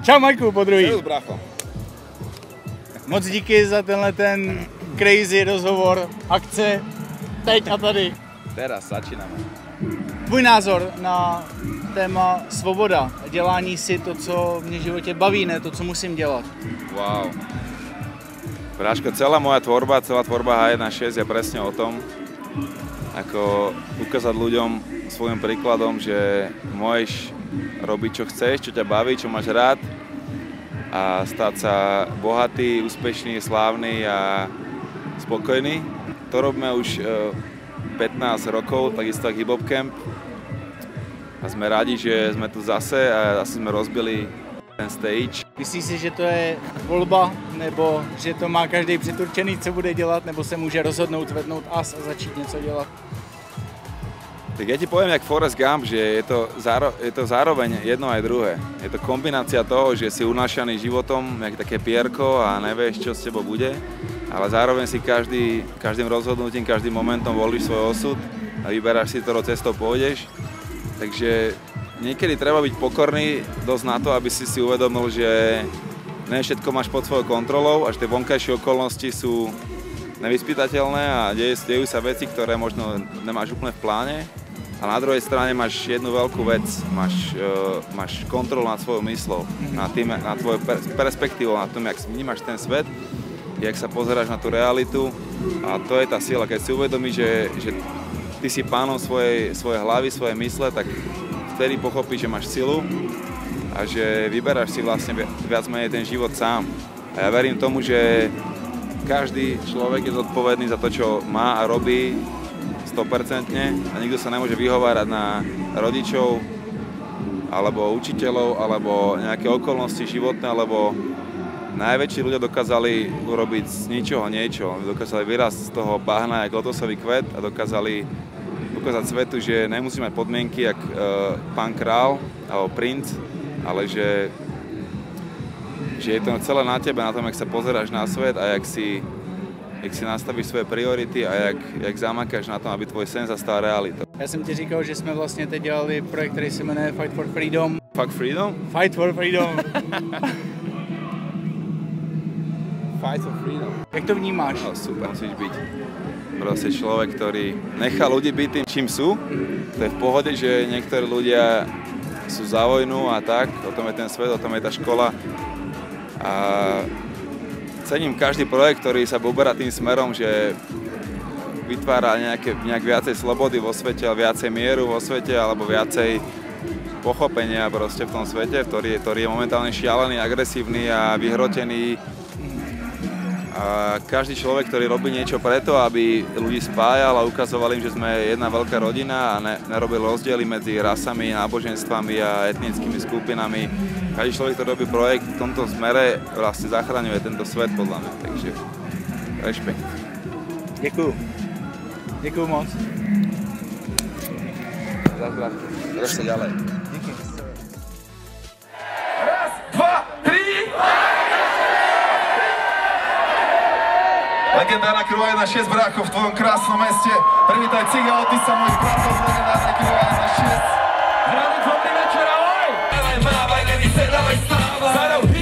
Čau Majku, po druhý. Servus, brácho. Moc díky za tenhle ten crazy rozhovor, akce, teď a tady. Teraz začínáme. Tvůj názor na téma svoboda, dělání si to, co mě v životě baví, ne to, co musím dělat. Wow. Bráško, celá tvorba H1.6 je presne o tom, ako ukázať ľuďom svojím príkladom, že môžeš robiť, čo chceš, čo ťa baví, čo máš rád a stať sa bohatý, úspešný, slávny a spokojný. To robíme už 15 rokov, takisto ako Hip Hop Camp. A sme rádi, že sme tu zase a zase sme rozbili ten stage. Myslíš si, že to je volba, nebo že to má každý předurčený, co bude dělat, nebo se může rozhodnout, zvednout as a začít něco dělat? Tak ja ti poviem, jak Forrest Gump, že je to zároveň jedno aj druhé. Je to kombinácia toho, že si unášaný životom, jak také pierko a nevieš, čo s tebou bude, ale zároveň si každým rozhodnutím, každým momentom volíš svoj osud a vyberáš si, ktorou cestou pôjdeš. Takže niekedy treba byť pokorný dosť na to, aby si uvedomil, že ne všetko máš pod svojou kontrolou a že tie vonkajšie okolnosti sú nevyspytateľné a dejú sa veci, ktoré možno nemáš úplne v pláne. A na druhej strane máš jednu veľkú vec, máš kontrolu nad svojou myslou, nad tvojou perspektívou, nad tom, jak vnímaš ten svet, jak sa pozeráš na tú realitu a to je tá sila. Keď si uvedomíš, že ty si pánom svojej hlavy, svojej mysle, tak vtedy pochopíš, že máš silu a že vyberáš si vlastne viac menej ten život sám. A ja verím tomu, že každý človek je zodpovedný za to, čo má a robí 100% a nikto sa nemôže vyhovárať na rodičov alebo učiteľov alebo nejaké okolnosti životné, lebo najväčší ľudia dokázali urobiť z ničoho niečo. Dokázali vyrásť z toho bahna jak lotosový kvet a dokázali ukázať svetu, že nemusí mať podmienky jak pán král alebo princ, ale že je to celé na tebe, na tom, jak sa pozeráš na svet a jak si nastavíš svoje priority a jak zamakáš na tom, aby tvoj sen sa stal realitou. Já jsem ti říkal, že jsme vlastně teď dělali projekt, který se jmenuje Fight for Freedom. Fuck freedom? Fight for Freedom. Fight for freedom. Jak to vnímáš? No, super, musíš byť proste človek, ktorý nechá ľudí byť tým, čím sú. To je v pohode, že niektorí ľudia sú za vojnu a tak, o tom je ten svet, o tom je tá škola. A cením každý projekt, ktorý sa uberá tým smerom, že vytvára nejak viacej slobody vo svete, viacej mieru vo svete, alebo viacej pochopenia proste v tom svete, ktorý je momentálne šialený, agresívny a vyhrotený. A každý človek, ktorý robí niečo preto, aby ľudí spájal a ukazoval im, že sme jedna veľká rodina a nerobil rozdiely medzi rasami, náboženstvami a etnickými skupinami. Každý človek, ktorý robí projekt v tomto smere, vlastne zachraňuje tento svet podľa mňa, takže rešpekt. Děkuju. Děkuju moc. Drž sa ďalej. Díky. Raz, dva, tri! Legendárna Crew 1.6, brácho, v tvojom krásnom meste. Privítaj Ciga Otisa, môj bratov z legendárnej Crew 1.6. Zdravím, dobrý večer, ahoj! Dávaj, mávaj, nevysedávaj, stávaj!